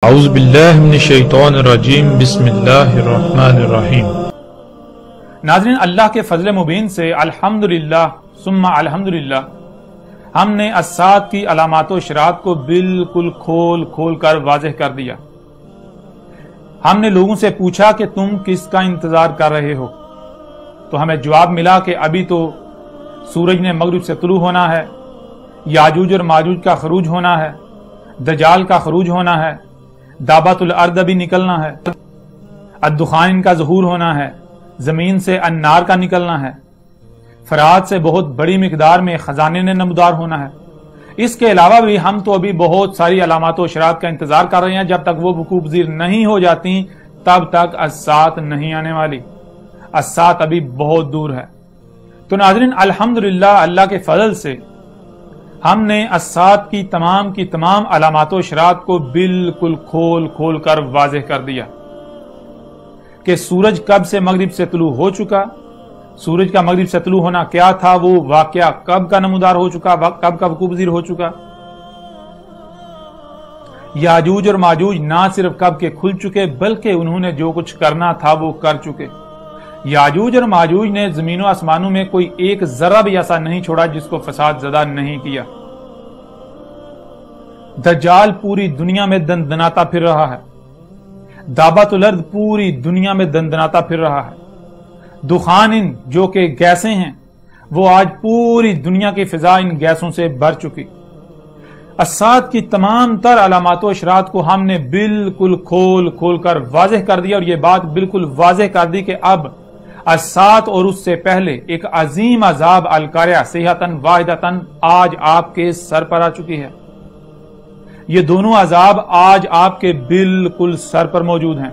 اعوذ باللہ من الشیطان الرجیم بسم اللہ الرحمن الرحیم۔ ناظرین، اللہ کے فضل مبین سے الحمدللہ ثم الحمدللہ ہم نے الساعۃ کی علامات و اشراط کو بالکل کھول کر واضح کر دیا۔ ہم نے لوگوں سے پوچھا کہ تم کس کا انتظار کر رہے ہو، تو ہمیں جواب ملا کہ ابھی تو سورج نے مغرب سے طلوع ہونا ہے، یاجوج اور ماجوج کا خروج ہونا ہے، دجال کا خروج ہونا ہے، دابۃ الارض بھی نکلنا ہے، الدخان کا ظہور ہونا ہے، زمین سے النار کا نکلنا ہے، فرات سے بہت بڑی مقدار میں خزانے نے نمودار ہونا ہے۔ اس کے علاوہ بھی ہم تو ابھی بہت ساری علامات و اشراط کا انتظار کر رہے ہیں۔ جب تک وہ وقوع پذیر نہیں ہو جاتی تب تک الساعۃ نہیں آنے والی، الساعۃ ابھی بہت دور ہے۔ تو ناظرین، الحمدللہ اللہ کے فضل سے ہم نے الساعۃ کی تمام علامات و اشراط کو بالکل کھول کر واضح کر دیا کہ سورج کب سے مغرب سے طلوع ہو چکا، سورج کا مغرب سے طلوع ہونا کیا تھا، وہ واقعہ کب کا نمودار ہو چکا، کب کا وقوع پذیر ہو چکا، یاجوج اور ماجوج نہ صرف کب کے کھل چکے بلکہ انہوں نے جو کچھ کرنا تھا وہ کر چکے۔ یاجوج اور ماجوج نے زمین و آسمانوں میں کوئی ایک ذرہ بھی ایسا نہیں چھوڑا جس کو فساد زدہ نہیں کیا۔ دجال پوری دنیا میں دندناتا پھر رہا ہے، دابۃ الارض پوری دنیا میں دندناتا پھر رہا ہے، دخان جو کہ گیسیں ہیں وہ آج پوری دنیا کی فضا ان گیسوں سے بھر چکی۔ الساعۃ کی تمام تر علامات و اشراط کو ہم نے بالکل کھول کر واضح کر دیا، اور یہ بات بالکل واضح کر دی کہ اب الساعۃ اور اس سے پہلے ایک عظیم عذاب القاریہ صیحۃ واحدۃ آج آپ کے سر پر آ چکی ہے۔ یہ دونوں عذاب آج آپ کے بالکل سر پر موجود ہیں۔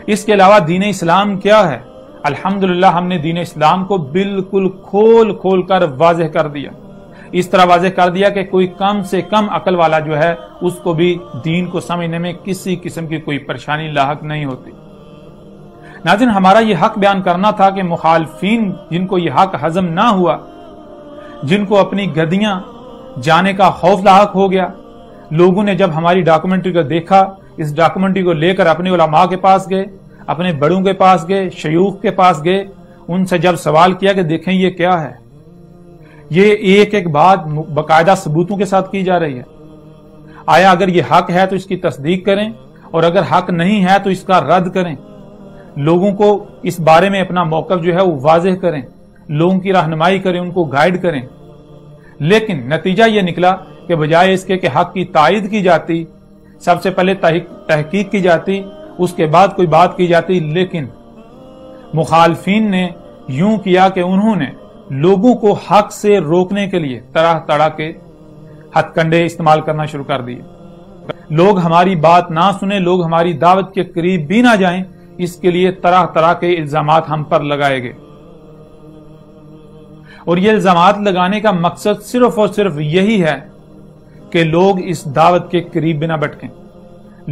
اس کے علاوہ دین اسلام کیا ہے؟ الحمدللہ ہم نے دین اسلام کو بالکل کھول کر واضح کر دیا۔ اس طرح واضح کر دیا کہ کوئی کم سے کم عقل والا جو ہے اس کو بھی دین کو سمجھنے میں کسی قسم کی کوئی پریشانی لاحق نہیں ہوتی۔ ناظرین، ہمارا یہ حق بیان کرنا تھا کہ مخالفین جن کو یہ حق ہضم نہ ہوا، جن کو اپنی گدیاں جانے کا خوف لاحق ہو گیا، لوگوں نے جب ہماری ڈاکومنٹری کو دیکھا، اس ڈاکومنٹری کو لے کر اپنے علماء کے پاس گئے، اپنے بڑوں کے پاس گئے، شیوخ کے پاس گئے، ان سے جب سوال کیا کہ دیکھیں یہ کیا ہے، یہ ایک بات باقاعدہ ثبوتوں کے ساتھ کی جا رہی ہے، آیا اگر یہ حق ہے تو اس کی تصدیق کریں، اور اگر حق نہیں ہے تو اس کا رد کریں، لوگوں کو اس بارے میں اپنا موقف جو ہے وہ واضح کریں، لوگوں کی رہنمائی کریں، ان کو گائیڈ کریں۔ لیکن نتیجہ یہ نکلا کہ بجائے اس کے کہ حق کی تائید کی جاتی، سب سے پہلے تحقیق کی جاتی، اس کے بعد کوئی بات کی جاتی، لیکن مخالفین نے یوں کیا کہ انہوں نے لوگوں کو حق سے روکنے کے لیے طرح کے ہتھ کنڈے استعمال کرنا شروع کر دیے۔ لوگ ہماری بات نہ سنیں، لوگ ہماری دعوت کے قریب بھی نہ جائیں، اس کے لیے طرح کے الزامات ہم پر لگائے گئے، اور یہ الزامات لگانے کا مقصد صرف اور صرف یہی ہے کہ لوگ اس دعوت کے قریب نہ بٹکیں،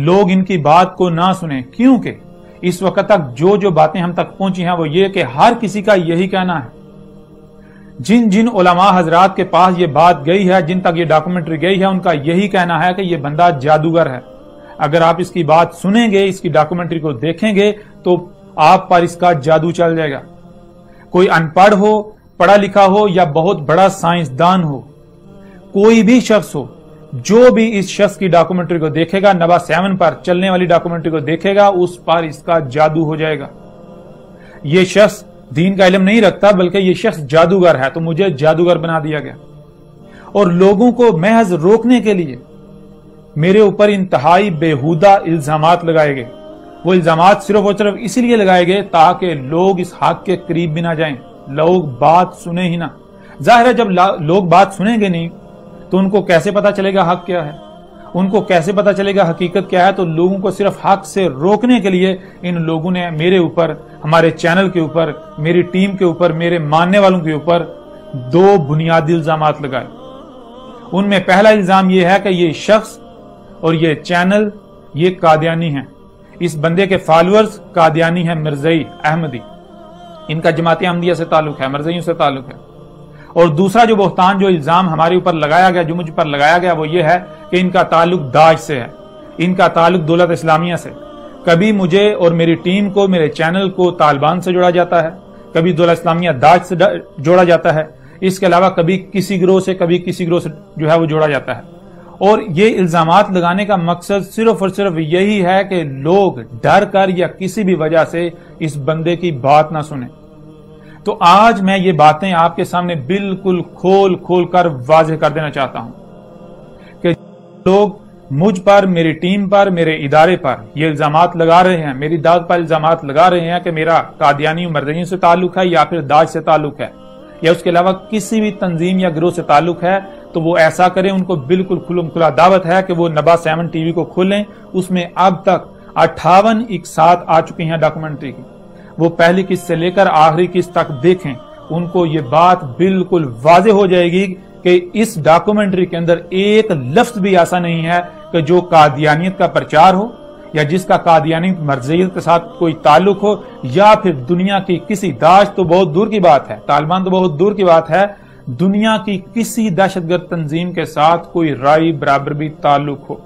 لوگ ان کی بات کو نہ سنیں، کیونکہ اس وقت تک جو باتیں ہم تک پہنچی ہیں وہ یہ کہ ہر کسی کا یہی کہنا ہے، جن علماء حضرات کے پاس یہ بات گئی ہے، جن تک یہ ڈاکومنٹری گئی ہے، ان کا یہی کہنا ہے کہ یہ بندہ جادوگر ہے، اگر آپ اس کی بات سنیں گے، اس کی ڈاکومنٹری کو دیکھیں گے تو آپ پر اس کا جادو چل جائے گا۔ کوئی ان پڑھ ہو، پڑھا لکھا ہو، یا بہت بڑا سائنسدان ہو، کوئی بھی شخص ہو، جو بھی اس شخص کی ڈاکومنٹری کو دیکھے گا، نوا 7 پر چلنے والی ڈاکومنٹری کو دیکھے گا، اس پر اس کا جادو ہو جائے گا۔ یہ شخص دین کا علم نہیں رکھتا بلکہ یہ شخص جادوگر ہے، تو مجھے جادوگر بنا دیا گیا، اور لوگوں کو محض روکنے کے لیے میرے اوپر انتہائی بیہودہ الزامات لگائے گئے۔ وہ الزامات صرف اور صرف اسی لیے لگائے گئے تاکہ لوگ اس حق کے قریب بھی نہ جائیں، لوگ بات سنیں ہی نہ۔ ظاہر ہے جب لوگ بات سنیں گے نہیں تو ان کو کیسے پتا چلے گا حق کیا ہے، ان کو کیسے پتا چلے گا حقیقت کیا ہے؟ تو لوگوں کو صرف حق سے روکنے کے لیے ان لوگوں نے میرے اوپر، ہمارے چینل کے اوپر، میری ٹیم کے اوپر، میرے ماننے والوں کے اوپر 2 بنیادی الزامات لگائے۔ ان میں پہلا الزام یہ ہے کہ یہ شخص اور یہ چینل یہ قادیانی ہیں، اس بندے کے فالورز قادیانی ہیں، مرزائی احمدی، ان کا جماعت احمدیہ سے تعلق ہے، مرزائیوں سے تعلق ہے۔ اور دوسرا جو بہتان، جو الزام ہمارے اوپر لگایا گیا، جو مجھ پر لگایا گیا، وہ یہ ہے کہ ان کا تعلق داعش سے ہے، इनका ताल्लुक दौलत इस्लामिया से। कभी मुझे और मेरी टीम को, मेरे चैनल को तालिबान से जोड़ा जाता है, कभी दौलत इस्लामिया दाज से जोड़ा जाता है, इसके अलावा कभी किसी गिरोह से, कभी किसी गिरोह से जो है वो जोड़ा जाता है। और ये इल्जामात लगाने का मकसद सिर्फ और सिर्फ यही है कि लोग डर कर या किसी भी वजह से इस बंदे की बात ना सुने। तो आज मैं ये बातें आपके सामने बिल्कुल खोल कर वाज़ेह कर देना चाहता हूं कि लोग मुझ पर, मेरी टीम पर, मेरे इदारे पर ये इल्जामात लगा रहे हैं, मेरी दाद पर इल्जामात लगा रहे हैं कि मेरा कादियानी मर्दगियों से ताल्लुक है या फिर दाज से ताल्लुक है या उसके अलावा किसी भी तंजीम या गिरोह से ताल्लुक है, तो वो ऐसा करें। उनको बिल्कुल खुला दावत है कि वो नबा 7 टीवी को खोलें। उसमें अब तक 58 इकसात आ चुकी हैं डॉक्यूमेंट्री की। वो पहली किस्त से लेकर आखिरी किस्त तक देखें, उनको ये बात बिल्कुल वाज़ेह हो जाएगी कि इस डॉक्यूमेंट्री के अंदर एक लफ्ज भी ऐसा नहीं है कि जो कादियानियत का प्रचार हो या जिसका कादियानी मर्जियत के साथ कोई ताल्लुक हो या फिर दुनिया की किसी दाज, तो बहुत दूर की बात है, तालिबान तो बहुत दूर की बात है, दुनिया की किसी दहशतगर्द तंजीम के साथ कोई राई बराबर भी ताल्लुक हो।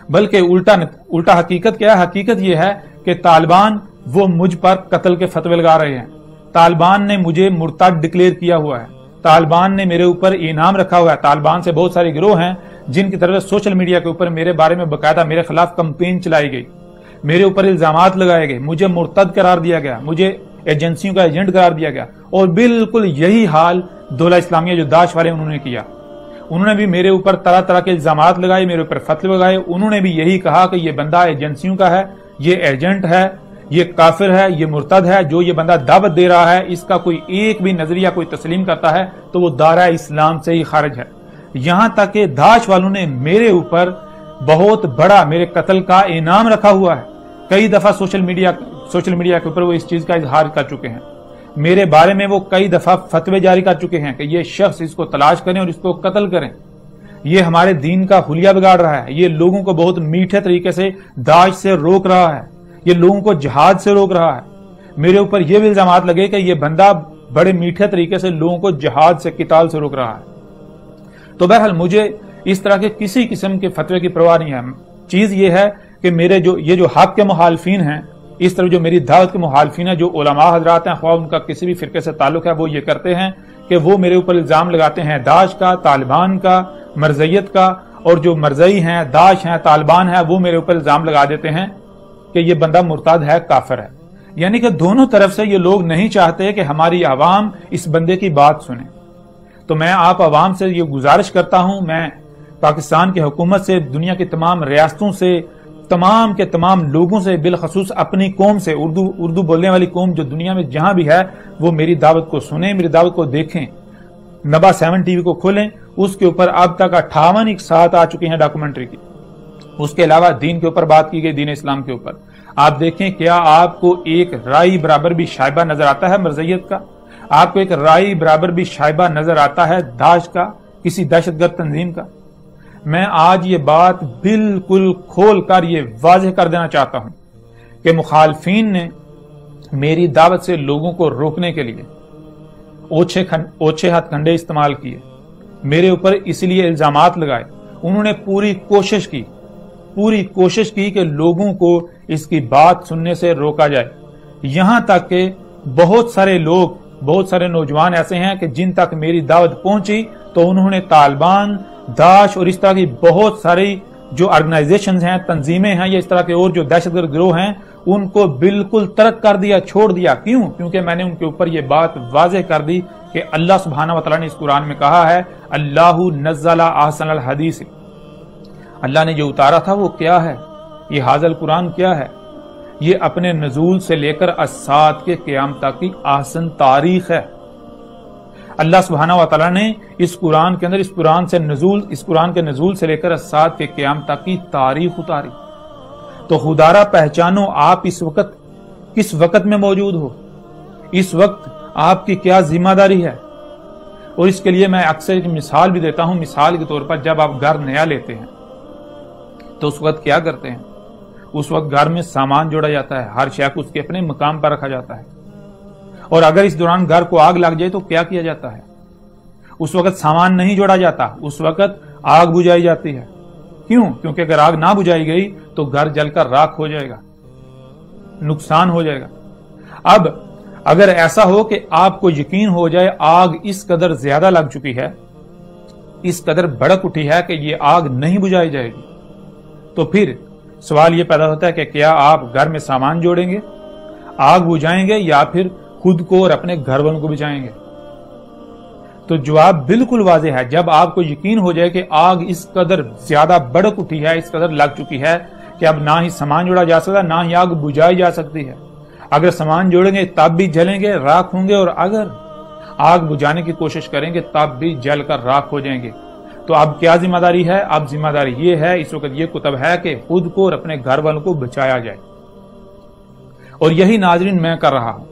बल्कि उल्टा हकीकत क्या है? हकीकत यह है कि तालिबान वो मुझ पर कत्ल के फतवे लगा रहे हैं। तालिबान ने मुझे मुर्तद डिक्लेयर किया हुआ है। तालिबान ने मेरे ऊपर इनाम रखा हुआ है। तालिबान से बहुत सारे गिरोह हैं जिनकी तरफ से सोशल मीडिया के ऊपर मेरे बारे में बकायदा मेरे खिलाफ कंपेन चलाई गई, मेरे ऊपर इल्जामात लगाए गए, मुझे मुर्तद करार दिया गया, मुझे एजेंसियों का एजेंट करार दिया गया। और बिल्कुल यही हाल दौलत इस्लामिया जो दाश वाले उन्होंने किया। उन्होंने भी मेरे ऊपर तरह तरह के इल्जामात लगाए, मेरे ऊपर फतवे लगाए। उन्होंने भी यही कहा कि ये बंदा एजेंसियों का है, ये एजेंट है, ये काफिर है, ये मुर्तद है। जो ये बंदा दावत दे रहा है, इसका कोई एक भी नजरिया कोई तस्लीम करता है तो वो दायरा इस्लाम से ही खारिज है। यहां तक कि दाश वालों ने मेरे ऊपर बहुत बड़ा मेरे कत्ल का इनाम रखा हुआ है। कई दफा सोशल मीडिया के ऊपर वो इस चीज का इजहार कर चुके हैं। मेरे बारे में वो कई दफा फतवे जारी कर चुके हैं कि ये शख्स, इसको तलाश करें और इसको कत्ल करें। ये हमारे दीन का हुलिया बिगाड़ रहा है, ये लोगों को बहुत मीठे तरीके से दाज से रोक रहा है, ये लोगों को जिहाद से रोक रहा है। मेरे ऊपर ये भी इल्जामात लगे कि ये बंदा बड़े मीठे तरीके से लोगों को जिहाद से, किताल से रोक रहा है। तो बहरहाल मुझे इस तरह के किसी किस्म के फतवे की परवाह नहीं है। चीज ये है कि मेरे जो हक के मुखालिफिन हैं, इस तरह जो मेरी दावत के मुखालिफिन है, जो उलमा हजरात हैं, ख्वाह उनका किसी भी फिरके से ताल्लुक है, वो ये करते हैं कि वो मेरे ऊपर इल्जाम लगाते हैं दाश का, तालिबान का, मरज़ियत का। और जो मरज़ई हैं, दाश हैं, तालिबान है, वो मेरे ऊपर इल्जाम लगा देते हैं कि ये बंदा मुर्तद है, काफिर है। यानी कि दोनों तरफ से ये लोग नहीं चाहते कि हमारी आवाम इस बंदे की बात सुने। तो मैं आप आवाम से ये गुजारिश करता हूं, मैं पाकिस्तान की हुकूमत से, दुनिया की तमाम रियासतों से, तमाम के तमाम लोगों से, बिलखसूस अपनी कौम से, उर्दू बोलने वाली कौम जो दुनिया में जहां भी है, वो मेरी दावत को सुने, मेरी दावत को देखें। नबा 7 टीवी को खोलें, उसके ऊपर अब तक 58 इकसात आ चुकी हैं डॉक्यूमेंट्री की। उसके अलावा दीन के ऊपर बात की गई, दीन इस्लाम के ऊपर। आप देखें, क्या आपको एक राई बराबर भी शाइबा नजर आता है मरज़ियत का? आपको एक राई बराबर भी शाइबा नजर आता है दाश का, किसी दहशतगर्द तंजीम का? मैं आज ये बात बिल्कुल खोल कर ये वाज़ेह कर देना चाहता हूं कि मुखालफीन ने मेरी दावत से लोगों को रोकने के लिए ओछे हथकंडे इस्तेमाल किए, मेरे ऊपर इसलिए इल्जामात लगाए। उन्होंने पूरी कोशिश की कि लोगों को इसकी बात सुनने से रोका जाए। यहां तक कि बहुत सारे लोग, बहुत सारे नौजवान ऐसे हैं कि जिन तक मेरी दावत पहुंची तो उन्होंने तालिबान, दाश और इस तरह की बहुत सारी जो ऑर्गेनाइजेशंस हैं, तंजीमें हैं, या इस तरह के और जो दहशतगर्द गिरोह हैं, उनको बिल्कुल तर्क कर दिया, छोड़ दिया। क्यों? क्योंकि मैंने उनके ऊपर ये बात वाज़ेह कर दी कि अल्लाह सुब्हानहू व तआला ने इस कुरान में कहा है, अल्लाहु नज़्ज़ला अहसनल हदीस। अल्लाह ने जो उतारा था वो क्या है? ये हाज़ल कुरान क्या है? ये अपने नज़ूल से लेकर अस्सात के क़याम तक की आसन तारीख है। अल्लाह सुब्हानहू व तआला ने इस कुरान के अंदर, इस कुरान के नज़ूल से लेकर अस्सात के क़याम तक की तारीख उतारी। तो खुदारा पहचानो, आप इस वक्त किस वक्त में मौजूद हो, इस वक्त आपकी क्या जिम्मेदारी है। और इसके लिए मैं अक्सर एक मिसाल भी देता हूं। मिसाल के तौर पर जब आप घर नया लेते हैं तो उस वक्त क्या करते हैं? उस वक्त घर में सामान जोड़ा जाता है, हर शय को उसके अपने मकाम पर रखा जाता है। और अगर इस दौरान घर को आग लग जाए तो क्या किया जाता है? उस वक्त सामान नहीं जोड़ा जाता, उस वक्त आग बुझाई जाती है। کیوں؟ کیونکہ اگر آگ نہ بجھائی گئی تو گھر جل کر راکھ ہو جائے گا، نقصان ہو جائے گا۔ اب اگر ایسا ہو کہ آپ کو یقین ہو جائے آگ اس قدر زیادہ لگ چکی ہے، اس قدر بھڑک اٹھی ہے کہ یہ آگ نہیں بجھائی جائے گی، تو پھر سوال یہ پیدا ہوتا ہے کہ کیا آپ گھر میں سامان جوڑیں گے، آگ بجھائیں گے، یا پھر خود کو اور اپنے گھر والوں کو بچائیں گے؟ تو جواب بالکل واضح ہے۔ جب آپ کو یقین ہو جائے کہ آگ اس قدر زیادہ بھڑک اٹھی ہے، اس قدر لگ چکی ہے کہ اب نہ ہی سامان جوڑا جا سکتا، نہ ہی آگ بجھائی جا سکتی ہے، اگر سامان جوڑیں گے تب بھی جلیں گے، راکھ ہوں گے، اور اگر آگ بجھانے کی کوشش کریں گے تب بھی جل کر راکھ ہو جائیں گے، تو اب کیا ذمہ داری ہے؟ اب ذمہ داری یہ ہے، اس وقت یہ کتب ہے کہ خود کو اور اپنے گھر والوں کو بچایا جائے، اور یہی ناظرین میں کر رہا ہوں۔